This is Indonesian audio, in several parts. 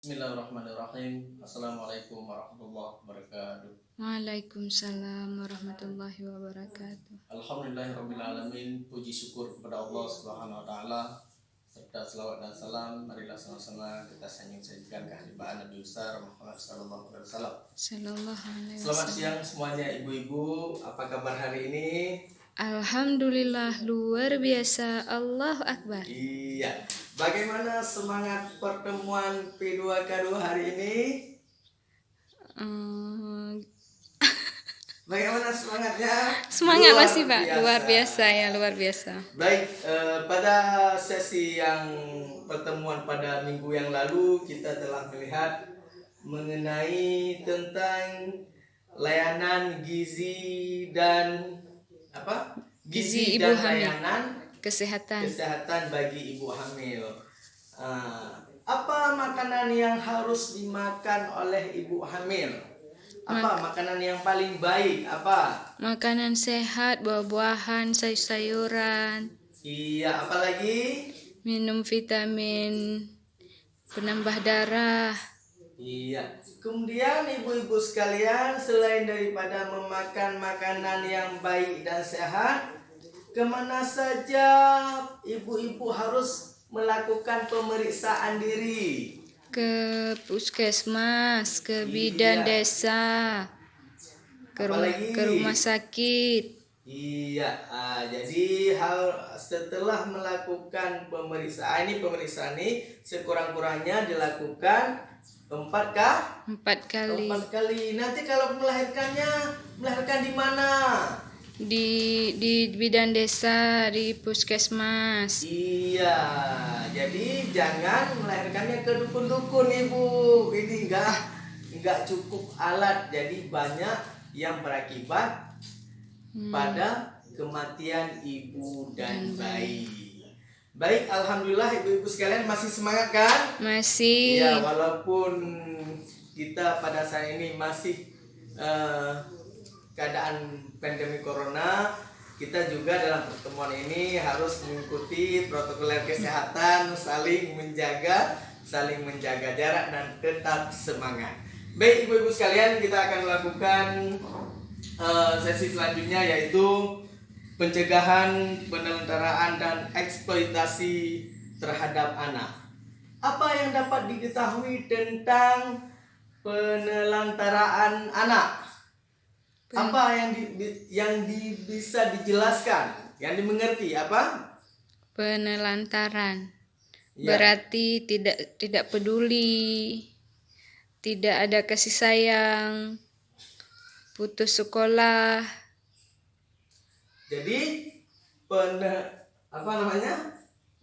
Bismillahirrahmanirrahim. Assalamualaikum warahmatullahi wabarakatuh. Waalaikumsalam warahmatullahi wabarakatuh. Alhamdulillahirrabbilalamin. Puji syukur kepada Allah Subhanahu wa taala serta selawat dan salam marilah sama-sama kita sajikan kehadiran Nabi besar Muhammad sallallahu alaihi wasallam. Sallallahu alaihi Selamat wasallam. siang semuanya ibu-ibu. Apa kabar hari ini? Alhamdulillah luar biasa. Allahu Akbar. Iya. Bagaimana semangat pertemuan P2K2 hari ini? Bagaimana semangatnya? Semangat Luar masih Pak. biasa. Luar biasa ya, luar biasa. Baik, pada sesi yang pertemuan pada minggu yang lalu kita telah melihat mengenai tentang layanan gizi dan apa? Gizi dan ibu hamil. layanan Kesehatan. bagi ibu hamil. Apa makanan yang harus dimakan oleh ibu hamil? Apa makanan yang paling baik? Apa? Makanan sehat, buah-buahan, sayur-sayuran, Iya, apalagi? minum vitamin, penambah darah. Iya. Kemudian ibu-ibu sekalian, selain daripada memakan makanan yang baik dan sehat, kemana saja ibu-ibu harus melakukan pemeriksaan diri? Ke puskesmas, ke bidan desa, ke rumah sakit. Iya, jadi setelah melakukan pemeriksaan ini sekurang-kurangnya dilakukan 4 kali. Nanti kalau melahirkan di mana? Di bidan desa, di puskesmas. Iya, jadi jangan melahirkannya ke dukun-dukun ibu. Ini enggak cukup alat, jadi banyak yang berakibat pada kematian ibu dan bayi. Baik, alhamdulillah ibu-ibu sekalian masih semangat kan? Masih. Ya, walaupun kita pada saat ini masih keadaan pandemi corona, kita juga dalam pertemuan ini harus mengikuti protokol kesehatan, saling menjaga jarak dan tetap semangat. Baik ibu-ibu sekalian, kita akan melakukan sesi selanjutnya yaitu pencegahan, penelantaraan dan eksploitasi terhadap anak. Apa yang dapat diketahui tentang penelantaraan anak? Apa yang bisa dijelaskan, yang dimengerti apa? Penelantaran. Ya. Berarti tidak peduli, tidak ada kasih sayang, putus sekolah. Jadi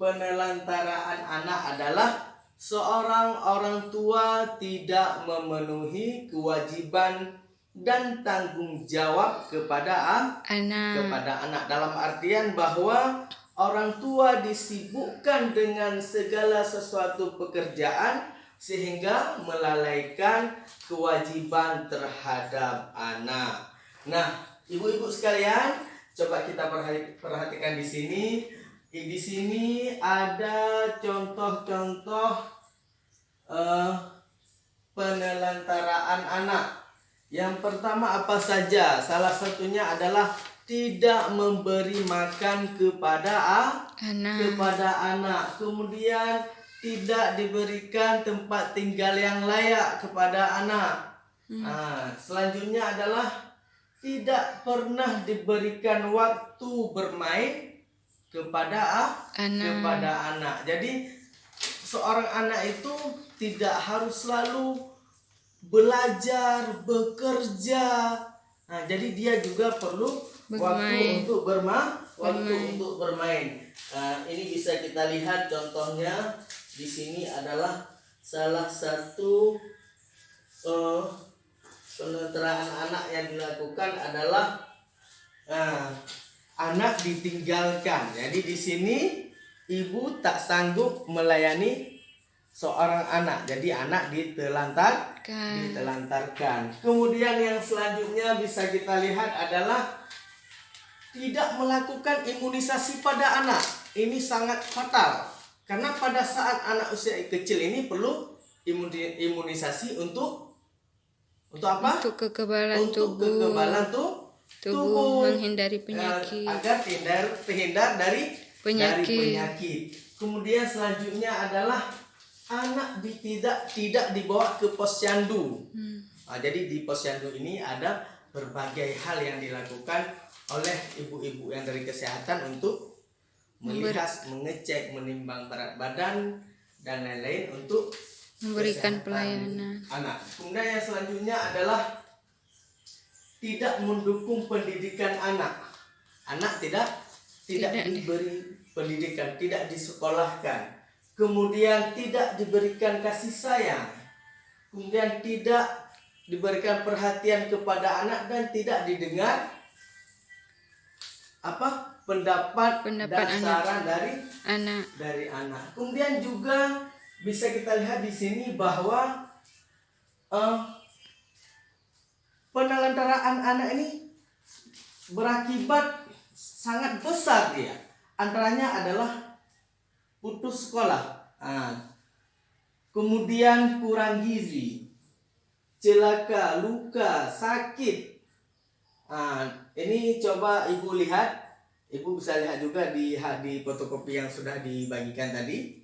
penelantaraan anak adalah seorang orang tua tidak memenuhi kewajiban dan tanggung jawab kepada anak dalam artian bahwa orang tua disibukkan dengan segala sesuatu pekerjaan sehingga melalaikan kewajiban terhadap anak. Nah, ibu-ibu sekalian, coba kita perhatikan di sini. Di sini ada contoh-contoh penelantaraan anak. Yang pertama apa saja? Salah satunya adalah tidak memberi makan kepada anak. Kemudian tidak diberikan tempat tinggal yang layak kepada anak. Selanjutnya adalah tidak pernah diberikan waktu bermain kepada anak. Jadi seorang anak itu tidak harus selalu belajar, bekerja. Jadi dia juga perlu waktu untuk bermain. Ini bisa kita lihat contohnya di sini adalah salah satu penelantaraan anak yang dilakukan adalah anak ditinggalkan. Jadi di sini ibu tak sanggup melayani seorang anak, jadi anak ditelantarkan. Kemudian yang selanjutnya bisa kita lihat adalah tidak melakukan imunisasi pada anak. Ini sangat fatal karena pada saat anak usia kecil ini perlu imunisasi untuk apa? Untuk kekebalan Untuk tubuh. kekebalan Tubuh menghindari penyakit. agar terhindar dari penyakit. Kemudian selanjutnya adalah anak tidak dibawa ke posyandu. Jadi di posyandu ini ada berbagai hal yang dilakukan oleh ibu-ibu yang dari kesehatan untuk melihat, mengecek, menimbang berat badan dan lain-lain untuk Memberikan kesehatan pelayanan. anak. Kemudian yang selanjutnya adalah tidak mendukung pendidikan anak. Anak tidak diberi pendidikan, tidak disekolahkan. Kemudian tidak diberikan kasih sayang. Kemudian tidak diberikan perhatian kepada anak dan tidak didengar pendapat dan saran dari anak. Kemudian juga bisa kita lihat di sini bahwa penelantaraan anak ini berakibat sangat besar dia. Antaranya adalah putus sekolah, kemudian kurang gizi, celaka, luka, sakit. Ini coba ibu lihat, ibu bisa lihat juga di fotokopi yang sudah dibagikan tadi.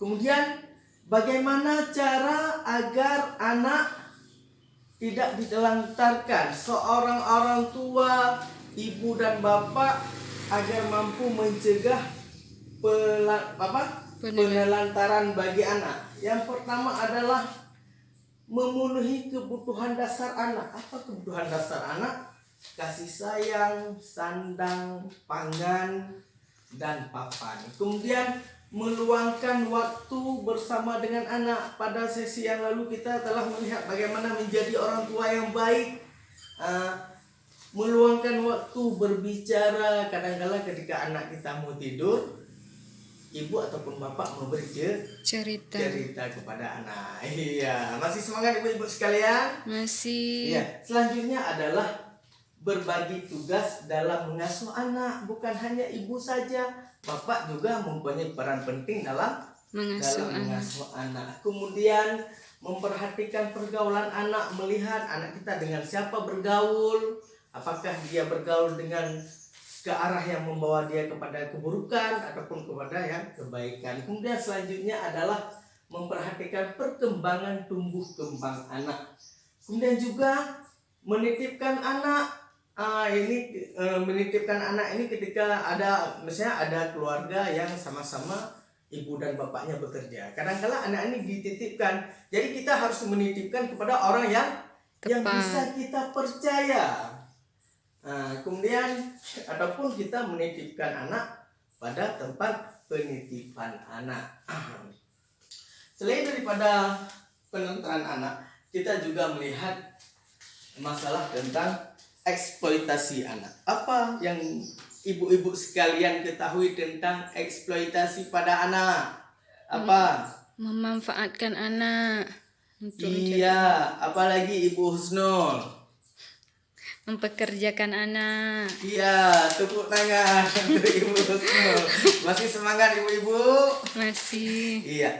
Kemudian bagaimana cara agar anak tidak ditelantarkan? Seorang orang tua, ibu dan bapak agar mampu mencegah penelantaran bagi anak. Yang pertama adalah memenuhi kebutuhan dasar anak. Apa kebutuhan dasar anak? Kasih sayang, sandang, pangan, dan papan. Kemudian meluangkan waktu bersama dengan anak. Pada sesi yang lalu kita telah melihat bagaimana menjadi orang tua yang baik. Meluangkan waktu berbicara. Kadang-kadang ketika anak kita mau tidur, ibu ataupun bapak memberi cerita kepada anak. Iya, masih semangat ibu-ibu sekalian? Masih. Iya. Selanjutnya adalah berbagi tugas dalam mengasuh anak. Bukan hanya ibu saja, bapak juga mempunyai peran penting dalam mengasuh anak. Kemudian memperhatikan pergaulan anak, melihat anak kita dengan siapa bergaul, apakah dia bergaul dengan ke arah yang membawa dia kepada keburukan ataupun kepada yang kebaikan. Kemudian selanjutnya adalah memperhatikan perkembangan tumbuh kembang anak. Kemudian juga menitipkan anak. Menitipkan anak ini ketika misalnya ada keluarga yang sama-sama ibu dan bapaknya bekerja. Kadang-kala anak ini dititipkan. Jadi kita harus menitipkan kepada orang yang bisa kita percaya. Kemudian ataupun kita menitipkan anak pada tempat penitipan anak. Selain daripada penelantaran anak, kita juga melihat masalah tentang eksploitasi anak. Apa yang ibu-ibu sekalian ketahui tentang eksploitasi pada anak? Apa? Memanfaatkan anak. Apalagi Ibu Husnul. Mempekerjakan anak. Iya, tepuk tangan untuk Ibu Husnul. Masih semangat ibu-ibu? Masih. Iya.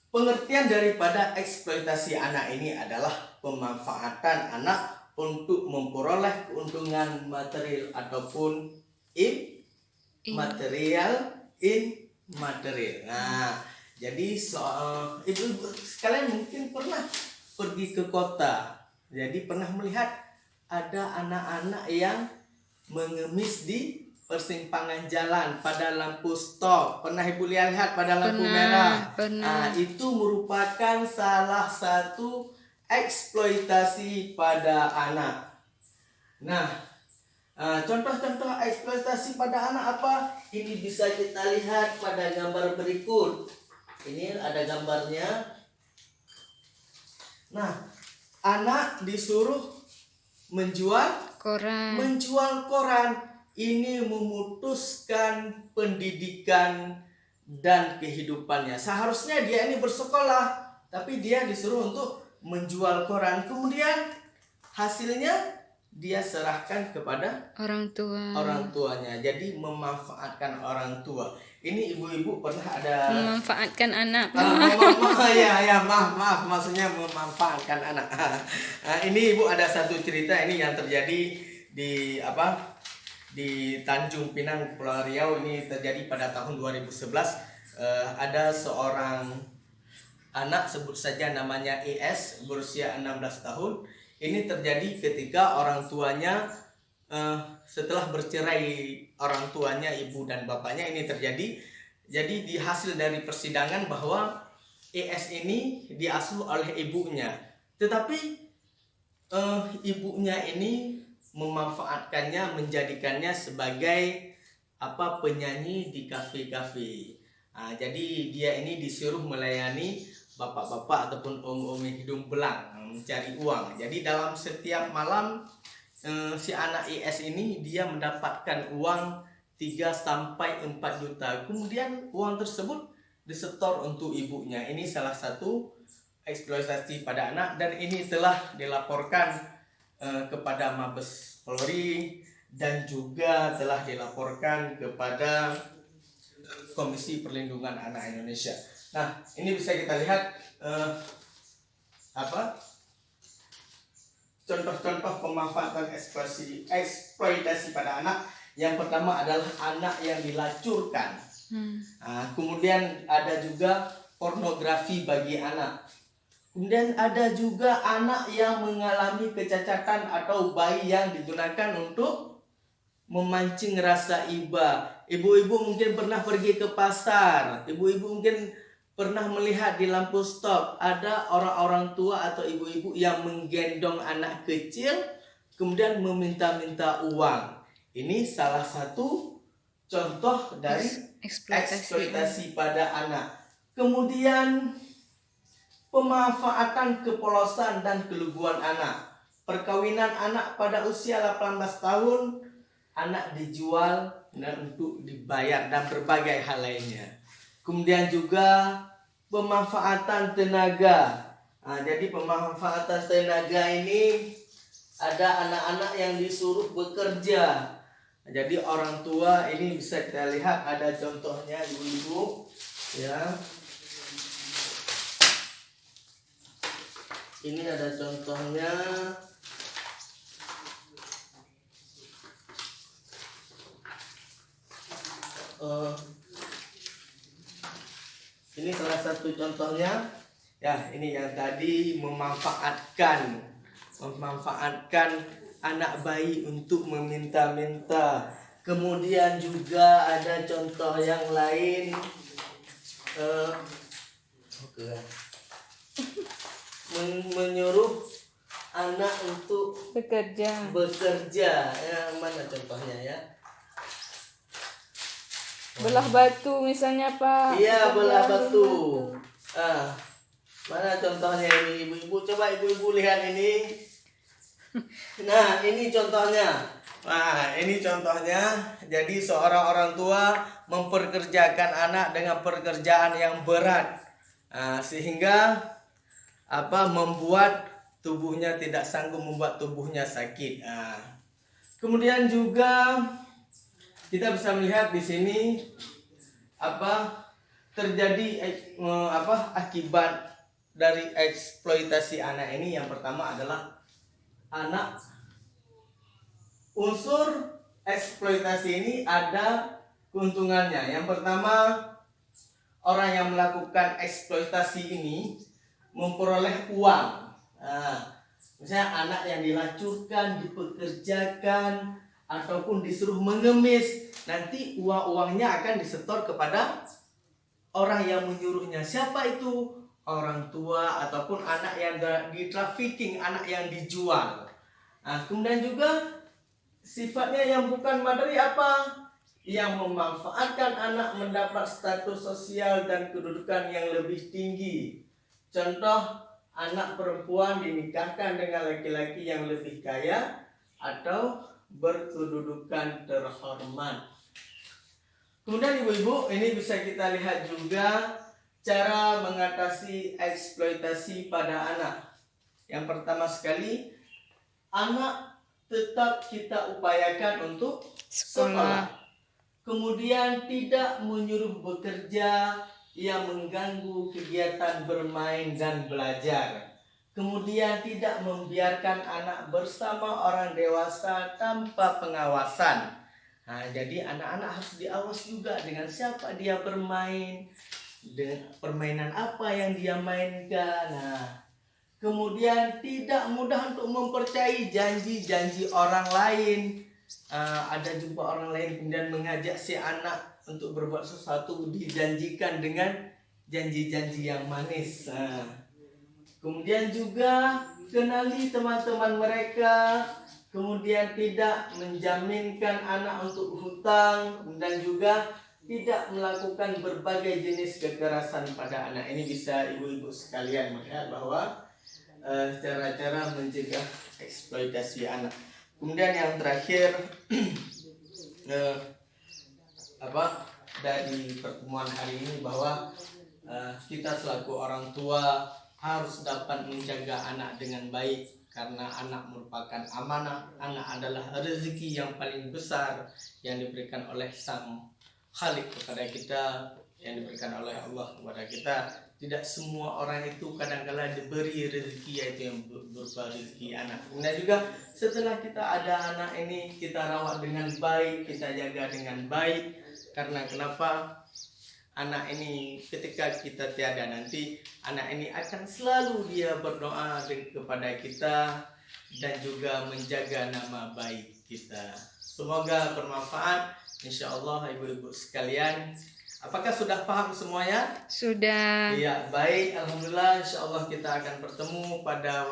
Pengertian daripada eksploitasi anak ini adalah pemanfaatan anak untuk memperoleh keuntungan material ataupun immaterial. Nah, jadi ibu sekalian mungkin pernah pergi ke kota. Jadi pernah melihat ada anak-anak yang mengemis di persimpangan jalan pada lampu stop. Pernah ibu lihat pada lampu merah? Pernah. Itu merupakan salah satu eksploitasi pada anak. Nah, contoh-contoh eksploitasi pada anak apa? Ini bisa kita lihat pada gambar berikut. Ini ada gambarnya. Nah, anak disuruh menjual koran. Ini memutuskan pendidikan dan kehidupannya. Seharusnya dia ini bersekolah, tapi dia disuruh untuk menjual koran. Kemudian hasilnya dia serahkan kepada orang tuanya. Jadi memanfaatkan orang tua. Ini ibu-ibu pernah ada Memanfaatkan anak. maaf maksudnya memanfaatkan anak. Ini ibu ada satu cerita ini yang terjadi di di Tanjung Pinang, Pulau Riau. Ini terjadi pada tahun 2011. Ada seorang anak, sebut saja namanya ES, berusia 16 tahun. Ini terjadi ketika orang tuanya setelah bercerai, orang tuanya, ibu dan bapaknya, ini terjadi. Jadi di hasil dari persidangan bahwa ES ini diasuh oleh ibunya, tetapi ibunya ini memanfaatkannya, menjadikannya sebagai penyanyi di kafe-kafe. Jadi dia ini disuruh melayani bapak-bapak ataupun om-om hidung belang mencari uang. Jadi dalam setiap malam si anak IS ini dia mendapatkan uang 3 sampai 4 juta. Kemudian uang tersebut disetor untuk ibunya. Ini salah satu eksploitasi pada anak, dan ini telah dilaporkan kepada Mabes Polri dan juga telah dilaporkan kepada Komisi Perlindungan Anak Indonesia. Nah, ini bisa kita lihat contoh-contoh pemanfaatan eksploitasi pada anak. Yang pertama adalah anak yang dilacurkan. Kemudian ada juga pornografi bagi anak. Kemudian ada juga anak yang mengalami kecacatan atau bayi yang digunakan untuk memancing rasa iba. Ibu-ibu mungkin pernah pergi ke pasar. Ibu-ibu mungkin pernah melihat di lampu stop ada orang-orang tua atau ibu-ibu yang menggendong anak kecil kemudian meminta-minta uang. Ini salah satu contoh dari eksploitasi pada anak. Kemudian pemanfaatan kepolosan dan keluguan anak. Perkawinan anak pada usia 18 tahun, anak dijual dan untuk dibayar dan berbagai hal lainnya. Kemudian juga pemanfaatan tenaga. Jadi pemanfaatan tenaga ini ada anak-anak yang disuruh bekerja. Jadi orang tua ini bisa kita lihat ada contohnya ibu-ibu ya. Ini ada contohnya. Ini salah satu contohnya. Ya, ini yang tadi memanfaatkan anak bayi untuk meminta-minta. Kemudian juga ada contoh yang lain. Menyuruh anak untuk bekerja. Mana contohnya ya? Belah batu misalnya, Pak. Iya, belah batu. Mana contohnya ini ibu-ibu? Coba ibu-ibu lihat ini. Nah, ini contohnya. Jadi seorang orang tua memperkerjakan anak dengan pekerjaan yang berat, sehingga membuat tubuhnya tidak sanggup, membuat tubuhnya sakit. Kemudian juga kita bisa melihat di sini terjadi akibat dari eksploitasi anak ini. Yang pertama adalah unsur eksploitasi ini ada keuntungannya. Yang pertama, orang yang melakukan eksploitasi ini memperoleh uang. Misalnya anak yang dilacurkan, dipekerjakan, ataupun disuruh mengemis, nanti uang-uangnya akan disetor kepada orang yang menyuruhnya. Siapa itu? Orang tua ataupun anak yang di-trafficking, anak yang dijual. Kemudian juga sifatnya yang bukan materi yang memanfaatkan anak mendapat status sosial dan kedudukan yang lebih tinggi. Contoh, anak perempuan dinikahkan dengan laki-laki yang lebih kaya atau berkedudukan terhormat. Kemudian ibu-ibu, ini bisa kita lihat juga cara mengatasi eksploitasi pada anak. Yang pertama sekali, anak tetap kita upayakan untuk sekolah. Kemudian tidak menyuruh bekerja yang mengganggu kegiatan bermain dan belajar. Kemudian tidak membiarkan anak bersama orang dewasa tanpa pengawasan. Nah, jadi anak-anak harus diawas juga dengan siapa dia bermain, dengan permainan apa yang dia mainkan. Nah, kemudian tidak mudah untuk mempercayai janji-janji orang lain. Ada jumpa orang lain kemudian mengajak si anak untuk berbuat sesuatu, dijanjikan dengan janji-janji yang manis. Kemudian juga kenali teman-teman mereka, kemudian tidak menjaminkan anak untuk hutang, dan juga tidak melakukan berbagai jenis kekerasan pada anak. Ini bisa ibu-ibu sekalian melihat bahwa cara-cara mencegah eksploitasi anak. Kemudian yang terakhir dari pertemuan hari ini bahwa kita selaku orang tua harus dapat menjaga anak dengan baik, karena anak merupakan amanah. Anak adalah rezeki yang paling besar yang diberikan oleh Sang Khalik kepada kita, yang diberikan oleh Allah kepada kita. Tidak semua orang itu kadang-kala diberi rezeki, yaitu yang berupa rezeki anak. Kemudian juga setelah kita ada anak ini, kita rawat dengan baik, kita jaga dengan baik. Karena kenapa? Anak ini ketika kita tiada nanti, anak ini akan selalu dia berdoa kepada kita dan juga menjaga nama baik kita. Semoga bermanfaat, insya Allah ibu-ibu sekalian. Apakah sudah paham semuanya? Sudah. Ya, baik. Alhamdulillah, insya Allah kita akan bertemu pada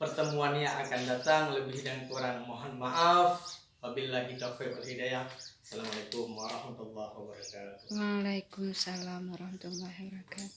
pertemuan yang akan datang. Lebih dan kurang mohon maaf. Wabillahi taufiq wal hidayah. Assalamualaikum warahmatullahi wabarakatuh. Waalaikumsalam warahmatullahi wabarakatuh.